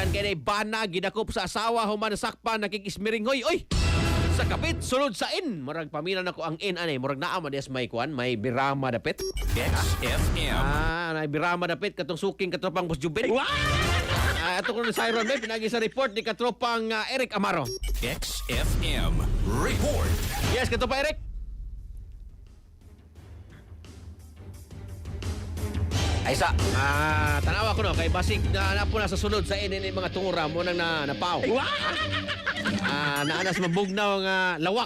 Bisan kay bana gidakop sa asawa human sakpan nakikismiringhoy. Oy. Sa kapit sulod sa in. Murag paminan ako ang in anay. Murag naa man des may kuan, may birama dapit. XFM. May birama dapit katong suking katropang Boss Jubin. Ato ko ni Siron Bay pinagi sa report ni katropang Eric Amaro. XFM report. Yes, katropang Eric. Ay sa, tanawa ko no, kay basig na po na sa sulod sa inin mga tungura mo nang napaw. Naanas mabugnaw nga lawak.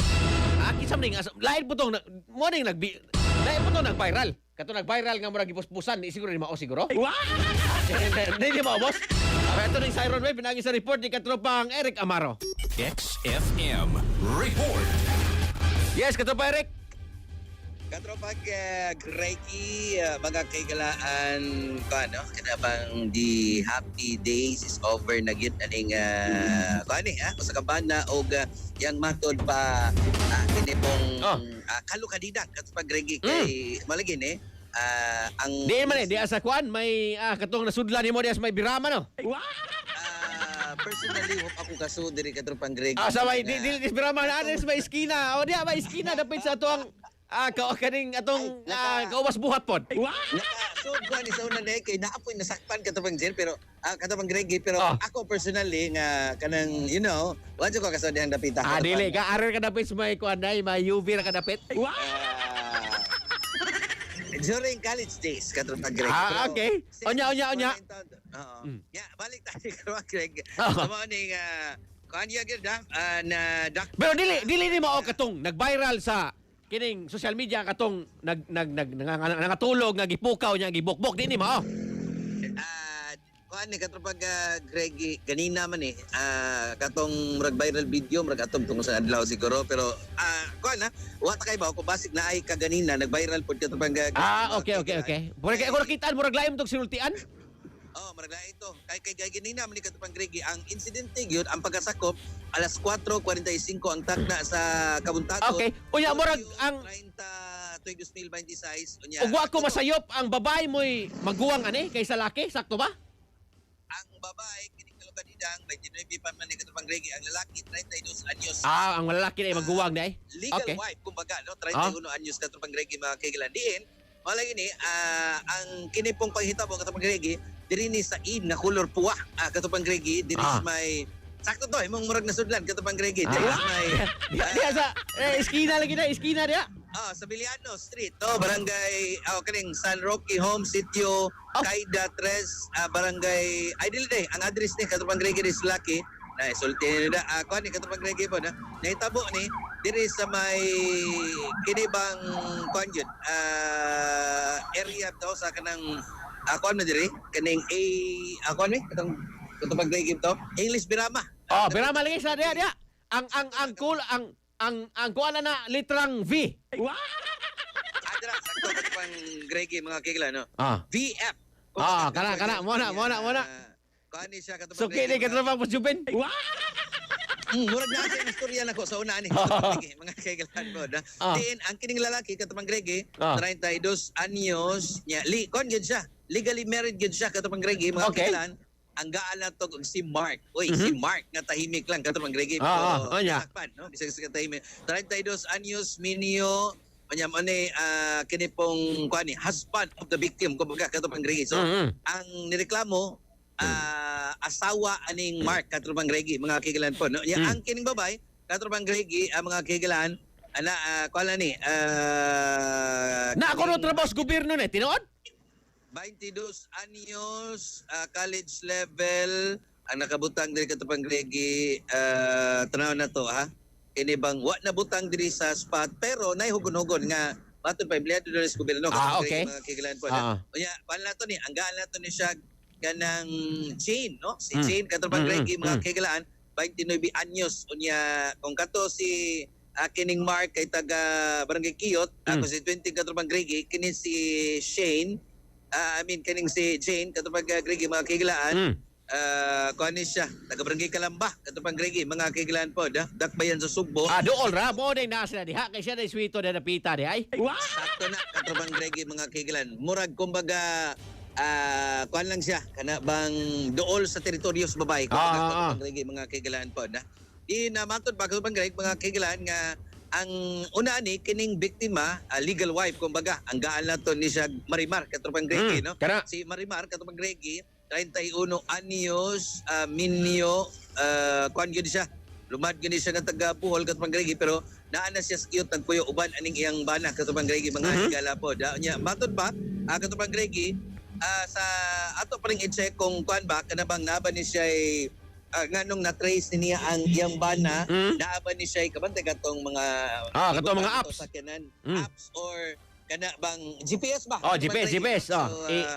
Kisam ning lain po tong mo ning lain po tong nag-viral. Kato nag-viral nga murag gipuspusan, di siguro ni mao siguro. Hindi mo boss. Ito ning Siron Way pinagi sa report ni katropang Eric Amaro. XFM report. Yes, katropang Eric. Katropag Reiki, mga kaigalaan ko, ano? Kanabang the happy days is over na gyud aning sa kabana o yang matod pa kini pong kalukadidang katropag Reiki kay malagin ang Di man di asa kuan may katong nasudlan nimo di as may birama no. Personally, hope ako kaso diri katropang Reiki. Sa may di birama na anes may iskina. O di may iskina dapit sa tuang kaning atong kauwas buhat pod. So, ni sa una na kay naapoy nasakpan katapang Jen pero katapang Greggy pero ako personally nga kanang wadyo ko kaso dihang dapita. Dili ka arer ka dapit sa may kuanay, may UV ra ka dapit. During college days katapang Greggy. Okay. Onya. Yeah, balik tayo katapang Greggy. Samo ning kanya gyud na pero dili ni mao katong nag-viral sa kining social media katong nangatulog nga gipukaw niya gibukbok di ni mao. Kuan ni katropag Greggy ganina man katong murag viral video murag atong tungod sa adlaw siguro pero kuan wa ta kay ba ko basig na ay kaganina nag-viral pod katropag okay. Murag kay ako nakita murag laim tong sinultian. Maragla ito. Kay ganina man ni katropang Greggy ang insidente gyud ang pagkasakop alas 4:45 ang takna sa Kabuntagon. Okay. Unya murag ang 30 2026 unya. Ug wa ko masayop ang babae mo'y maguwang ani kaysa laki, sakto ba? Ang babae kining kalukadidang 29 pa man ni katropang Greggy, ang lalaki 32 anyos. Ang lalaki ay maguwang dai. Legal wife kumbaga no 31 anyos katropang Greggy mga kaigalan diin. Wala gini ang kini pong panghitabo katropang Greggy diri ni sa in nga color puwa katupang Greggy diri may sakto to imong murag nasudlan katupang Greggy diri may diya sa iskina lagi na iskina diya sa Biliano Street barangay kaning San Roque Home Sitio Caida 3 barangay dili day ang address ni katupang Greggy is Lucky na isulti na kuan ni katupang Greggy po na nahitabo ni diri sa may kinibang kuan yun area daw sa kanang ako na diri kaning ako ni katong Greggy to English Birama. Birama lagi sa diya. Ang cool ang kuan na litrang V. Adra sakto katong Greggy mga kigla no. VF. Kana mo na. Kani siya katong So kini katong Boss Jubin. Murag na sa istorya nako sa una ni mga kaigalan mo na. Diin ang kining lalaki katong Greggy 32 anyos nya kon gyud siya. Legally married gyud siya katong Greggy mga kaigalan. Ang gaan na to si Mark. Si Mark nga tahimik lang katong Greggy. Sakpan no bisag sa tahimik. 32 anyos minio nya man ni kini pong kuani husband of the victim kumbaga katong Greggy. So ang nireklamo asawa aning Mark katropang Greggy mga kaigalan po no ang kining babay katropang Greggy mga kaigalan kuala ni na ako no trabaho sa gobyerno ni tinuod 22 anyos college level ang nakabutang diri katropang Greggy tanaw na to kini bang wa nabutang diri sa spot pero nay hugon-hugon nga matod pa empleyado diri sa gobyerno okay mga kaigalan po unya pala to ni ang gaan na to ni siya kanang Jane no si Jane katropang Greggy mga kaigalaan 29 anyos unya kung kato si kining Mark kay taga Barangay Kiyot ako si 20 katropang Greggy kini si Shane kining si Jane katropang Greggy mga kaigalaan kuan ni siya taga Barangay Kalamba katropang Greggy mga kaigalaan po dakbayan sa Sugbo dool ra mo day na sila diha kay siya day sweeto na napita di ay sakto na katropang Greggy mga kaigalaan murag kumbaga kuan lang siya kana bang dool sa teritoryo sa babae kung mga kaigalaan po na di na matod ba katong Greg mga kaigalaan nga ang una ni kining biktima legal wife kumbaga ang gaan nato ni siya Marimar katong Greg no si Marimar katong Greg 31 anyos minyo kuan gyud siya lumad gani siya nga taga Bohol katong Greg pero naa na siya skiyot nagpuyo uban aning iyang bana katong Greg mga higala po da nya matod ba katong Greg sa ato pa ring i-check kung kuan ba kanabang naba ni siya nganong na-trace niya ang iyang bana naaba ni siya kabantay katong mga katong mga apps sa kanan apps or kana bang GPS ba GPS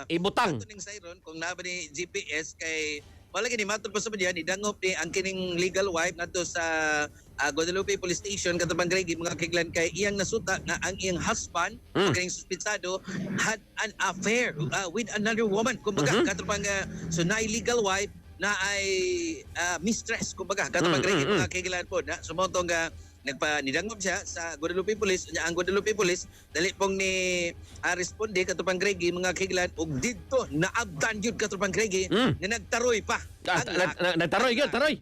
ibutang ato ning sayron kung naaba ni GPS kay wala gini matod pa sa diyan idangop ni ang kining legal wife ngadto sa Guadalupe Police Station katong Greg mga kiglan kay iyang nasuta nga ang iyang husband kining suspitsado had an affair with another woman kumbaga katong so na illegal wife na ay mistress kumbaga katong Greg mga kiglan po na sumoto nga nidangop siya sa Guadalupe Police nya ang Guadalupe Police dali pong ni responde katong Greg mga kiglan og didto naabtan jud katong Greg nga nagtaroy pa nagtaroy gyud taroy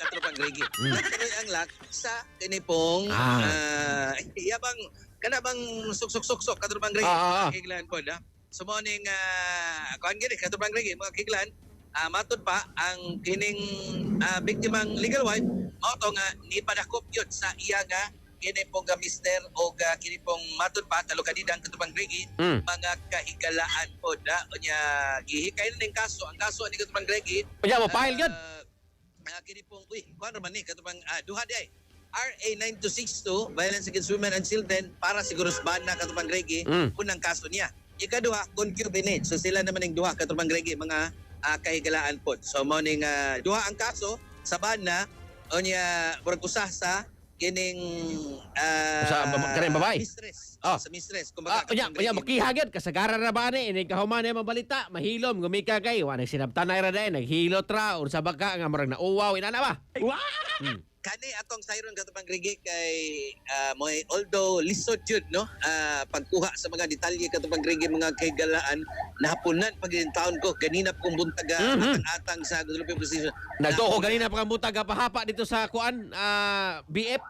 katong Greg nagtaroy ang lak sa kini pong yabang kanabang suksok katong Greg mga kiglan po na sumoning kuan gid katong Greg mga kiglan matod pa ang kining biktimang legal wife mao to nga nipadakop yun sa iya nga kini pong mister o kini pong matod pa talukadidang katubang Gregi mga kahigalaan po da unya gihikay na ning kaso ang kaso ni katubang Gregi mo file gyud kini pong kuan man ni katubang duha di ay RA 9262 Violence Against Women and Children para siguro sa bana katubang Gregi unang kaso niya ikaduha concubinage so sila naman ning duha katubang Gregi mga kahigalaan po. So morning duha ang kaso sa bana onya burag-usah sa kining sa kanang babae. Mistress. Sa mistress kumbaga. Onya makihagad kasagaran ra ba ni ini kahuman ay mabalita mahilom gumika kay wa nagsinabtanay ra day naghilot ra or sa baka nga murag nauwaw inana ba. Kani atong sayron katubang Gregi kay moy although lisod jud no pagkuha sa mga detalye katubang Gregi mga kaygalaan nahapunan pag taon ko ganina kong buntaga atang sa Guadalupe Police Station nagtuo ko ganina pa buntaga pahapa dito sa kuan BF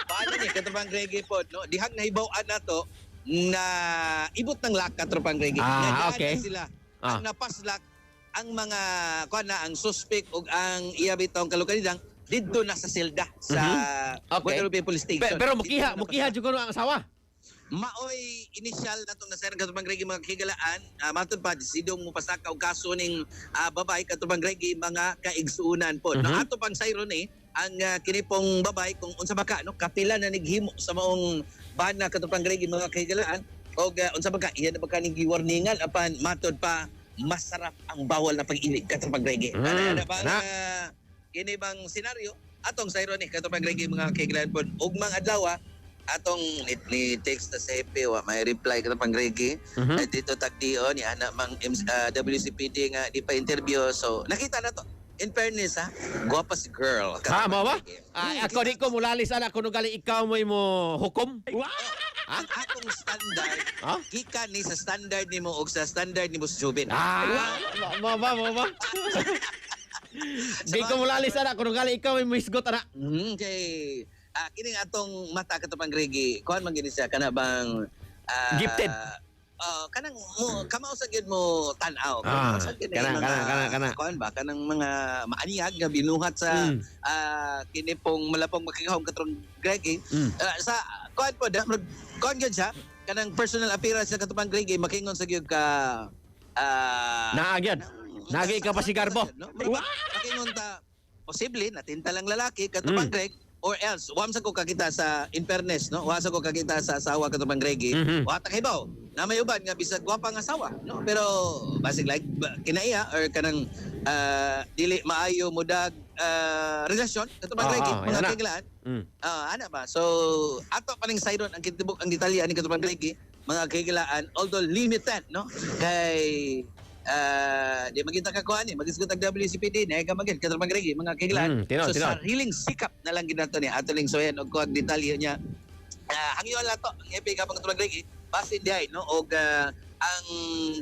paano ni katubang Gregi po no dihang nahibaw-an nato na ibot ng lak katubang Gregi okay sila ang napaslak ang mga kuan na ang suspect ug ang iya bitong kalukanidang didto na sa selda sa Guadalupe Police Station. Pero mukiha jud kuno ang asawa. Maoy initial natong nasayran katubang Gregi mga kigalaan matod pa desidong mo pasaka og kaso ning babae katubang Gregi mga kaigsuunan po. No ato pang sayron ang kini pong babae kung unsa baka no kapila na nighimo sa maong bana katubang Gregi mga kigalaan og unsa baka iya na baka ning giwarningan apan matod pa masarap ang bawal na pag-inig katong Gregi. Ano ba kini bang senaryo atong sayro ni katong Gregi mga kaigalan po ugmang adlaw atong ni text sa CP wa may reply katong Gregi dito tagdion ni ana mang WCPD nga di pa interview so nakita na to in fairness gwapa si girl mo ba ako di ko mulalis ana kuno gali ikaw mo hukom ang akong standard gikan ni sa standard nimo og sa standard nimo sa Jubin mo ba di ko mulalis ana kuno gali ikaw mo isgot ana kay kining atong mata katong Gregi kuan man gini siya kana bang gifted kanang mo kamao sa gyud mo tan-aw kana kuan ba kanang mga maaniyag nga binuhat sa kini pong malapong makikahom katong Gregi sa kuan po da kuan gyud siya kanang personal appearance sa katong Gregi makingon sa gyud ka naagyad nagi ka pa si Garbo makingon ta posible natinta lang lalaki katong Greg or else wamsa ko kakita sa in fairness no wasa ko kakita sa asawa katong Gregi wa ta hibaw na may uban nga bisag gwapa nga asawa no pero basic like kinaiya or kanang dili maayo mudag relasyon katong Gregi mga kaigalaan ana ba so ato pa ning sayron ang kitibok ang detalye ani katong Gregi mga kaigalaan although limited no kay di magita ka kuan ni magisgot ang WCPD na ka magid katong Gregi mga kaigalaan so sariling sikap na lang ginato ni ato ling soyan og kuan detalye niya hangyo la to ang epic ka pang katong Gregi basin diay no og ang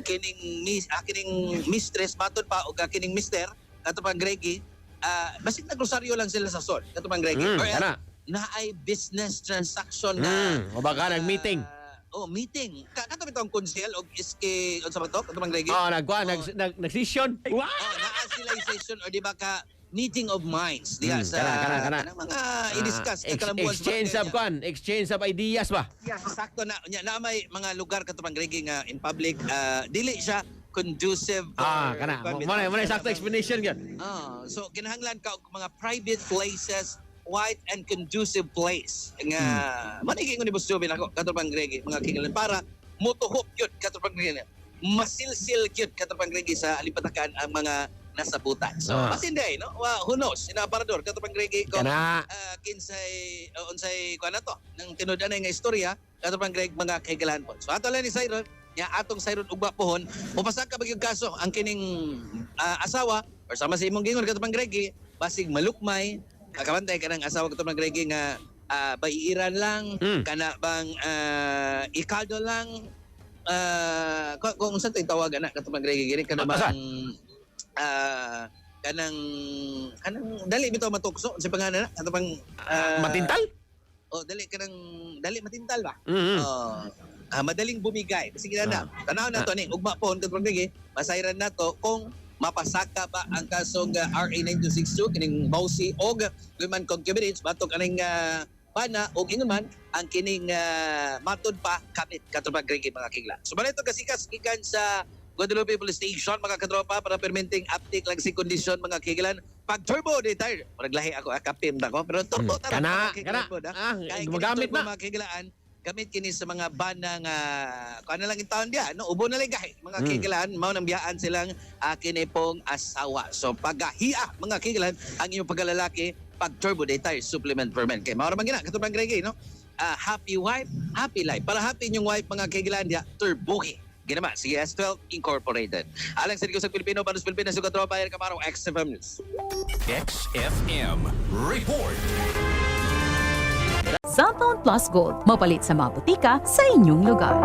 kining mistress matod pa o kining mister katong Greggy basig nagrosaryo lang sila sa sol katong Greggy or kana. naay business transaction na O baka nag-meeting. meeting kato bitaw ang konsel og iske unsa ba to katong Greggy Nag-session. naa sila yung session or di ba ka meeting of minds diya sa kana. mga i-discuss kakalambuan sa Exchange barangay of niya. exchange of ideas ba? Sakto na may mga lugar katong Greggy nga in public dili siya conducive Kana. Mo na sakto explanation gyud. so kinahanglan ka og mga private places white and conducive place nga maniging ni Boss Jobin ako katong Greggy mga kinahanglan para motuhop gyud katong Greggy masilsil gyud katong Greggy sa alipatakan ang mga nasabutan. So, masinday, no? Who knows? Inaparador, katong Greggy ko, Kana. kinsay, unsay, kuha na to, ng tinudan na nga istorya, katong Greg, mga kaigalan po. So, ato lang ni Siron, niya atong Siron ugba pohon, upasag ka ba yung kaso, ang kining asawa, or sama sa imong gingon, katong Greggy, basig malukmay, kakabantay ka ng asawa katong Greggy nga, baiiran lang, kana bang ikaldo lang, kung saan tayo tawagan na, katong Greggy, gini, kana bang, kanang dali bitaw matukso sa pangalan na ato pang Matintal? dali matintal ba madaling bumigay sige na tanaw na to ni ugma po katong Greggy masayran nato kung mapasaka ba ang kasong RA 9262 kining Bausi og Luman Concubinage batok aning pana og ingon man ang kining matod pa kapit katong Greggy mga kigla so balito kasikas gikan sa Guadalupe Police Station, mga katropa, para permitting uptake lang si kondisyon, mga kigilan. Pag turbo, retire. Paraglahi ako, kapim na ko. Pero turbo, kana. Magamit na. Mga kigilaan, gamit kini sa mga bana nga, kung ano lang yung taon diya, no? Ubo na lang gahi. Mga kigilan, mao nang biyaan silang kini pong asawa. So, pagahia, mga kigilan, ang inyong pagkalalaki, pag turbo, retire, supplement for men. Kaya, maramang gina, katubang Greggy, no? Happy wife, happy life. Para happy yung wife, mga kigilan diya, turbohi. Ginama, CS12 Incorporated. Alang sa sa Pilipino, Panos Pilipinas, yung katropa, Eric Amaro, XFM News. XFM Report. Cellphone Plus Gold. Mapalit sa mga butika sa inyong lugar.